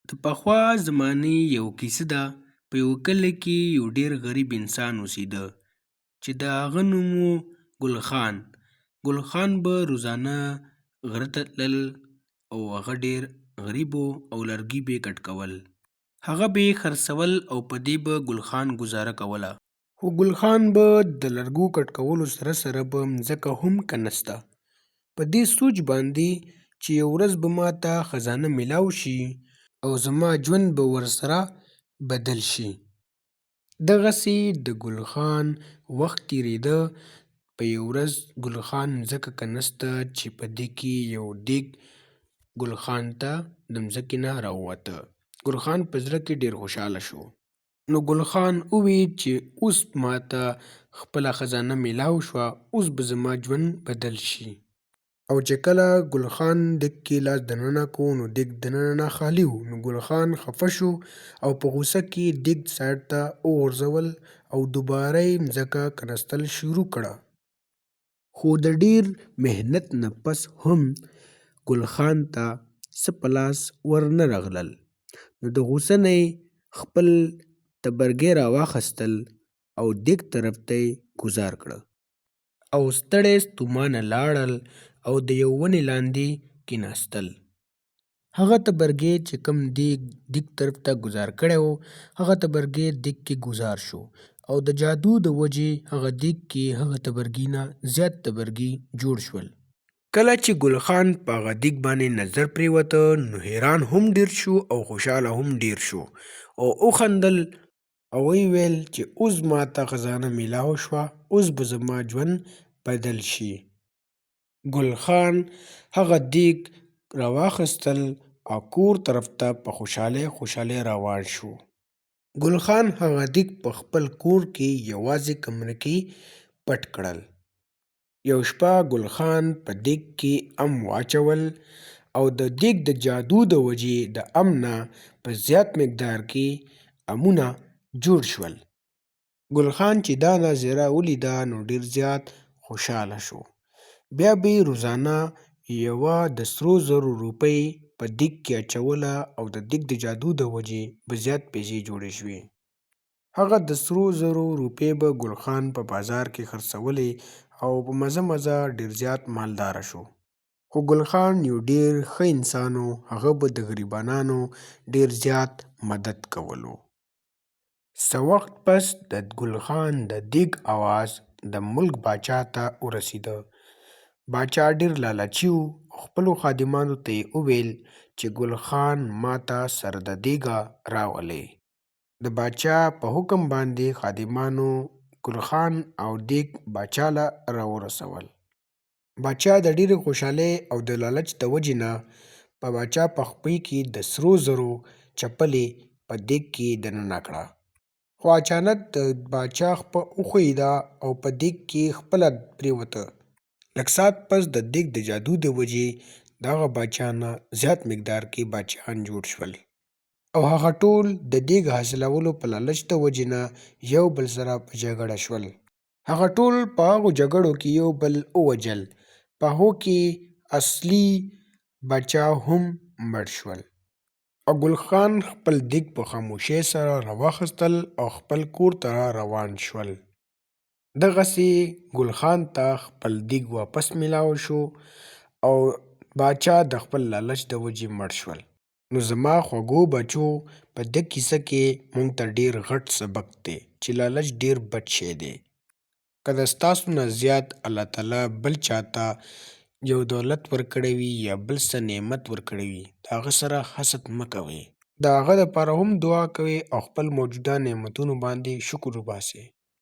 د پخوا زمانې یو کیسه ده. په یو کلي کې یو ډېر غریب انسان اوسېده چې د هغه نوم و ګل خان. ګل خان به روزانه غره ته تلل او هغه ډېر غریب و او لرګي به یې کټ کول. هغه به یې خرڅول او په دې به ګل خان ګزاره کوله. خو ګل خان به د لرګو کټ کولو سره سره به مځکه هم کنسته. په دې سوچ باندې چې یو ورځ به ما ته خزانه میلاو شي او زما ژوند به ورسره بدل شي. دغسې د ګل خان وخت تېرېده. په یو ورځ ګل خان مځکه کنسته چې په دې کې یو دیګ ګل خان ته د مځکې نه راووته. ګل خان په زړه کې ډېر خوشحاله شو. نو ګل خان وویل چې اوس ما ته خپله خزانه میلاو شوه، اوس به زما ژوند بدل شي. او چې کله ګل خان دیګ کې لاس دننه کو نو دیګ دننه نه خالي و. نو ګل خان خفه شو او په غوسه کې دیګ سایډ ته وغورځول او دوباره یې مځکه کنستل شروع کړه. خو د ډېر محنت نه پس هم ګل خان ته څه په لاس ورنه راغلل. نو د غوسه نه یې خپل تبرګی راواخیستل او دیګ طرف ته یې ګوزار کړه او ستړی ستومانه لاړل او د یو ونې لاندې کېناستل. هغه تبرګی چې کوم دیګ طرف ته ګوزار کړی و، هغه تبرګی دیګ کې ګوزار شو او د جادو د وجې هغه دیګ کې هغه تبرګي نه زیات تبرګي جوړ شول. کله چې ګل خان په هغه دیګ باندې نظر پرېوته نو حیران هم ډېر شو او خوشحاله هم ډېر شو او وخندل او ویې ویل چې اوس ما ته خزانه میلاو شوه، اوس به زما ژوند بدل شي. ګل خان هغه دیګ راواخیستل او کور طرف ته په خوشحالۍ روان شو. ګل خان هغه دیګ په خپل کور کې یوازې کمره کې پټ کړل. یو شپه ګل خان په دیګ کې ام واچول او د دیګ د جادو د وجې د ام نه په زیات مقدار کې امونه جوړ شول. ګل خان چې دا نظاره ولیده نو ډېر زیات خوشحاله شو. بیا به یې روزانه یوه د سرو زرو روپۍ په دیګ کې اچوله او د دیګ د جادو د وجې به زیات پیسې جوړې شوې. هغه د سرو زرو روپۍ به ګل خان په بازار کې خرڅولې او په مزه ډېر زیات مالداره شو. خو ګل خان یو ډېر ښه انسان و. هغه به د غریبانو ډېر زیات مدد کولو. څه وخت پس د ګل خان د دیګ اواز د ملک باچا ته ورسېده. باچا ډېر لالچي و او خپلو خادمانو ته یې وویل چې ګل خان ما ته سر د دیګه راولئ. د باچا په حکم باندې خادمانو ګل خان او دیګ باچا له راورسول. باچا د ډېرې خوشحالۍ او د لالچ د وجې نه په باچا پخپۍ کې د سرو زرو چپلې په دیګ کې دننه کړه. خو اچانک د باچا خپه وښویېده او په دیګ کې خپله پرېوته. لږ ساعت پس د دیګ د جادو د وجې د هغه باچا نه زیات مقدار کې باچاهان جوړ شول او هغه ټول د دیګ حاصلولو په لالچ د وجې نه یو بل سره په جګړه شول. هغه ټول په هغو جګړو کې یو بل ووژل. په هغو کې اصلي باچا هم مړ شول. او ګل خان خپل دیګ په خاموشۍ سره راواخیستل او خپل کور ته روان شول. دغسې ګل خان ته خپل دیګ واپس میلاو شو او باچا د خپل لالچ د وجې مړ شول. نو زما خوږو بچو، په دې کیسه کې موږ ته ډېر غټ سبق دی چې لالچ ډېر بد شی دی. که د ستاسو نه زیات الله تعالی بل چاته یو دولت ورکړی وي یا بل څه نعمت ورکړی وي، د هغه سره حسد مه کوئ. د هغه دپاره هم دعا کوئ او خپل موجوده نعمتونو باندې شکر وباسئ.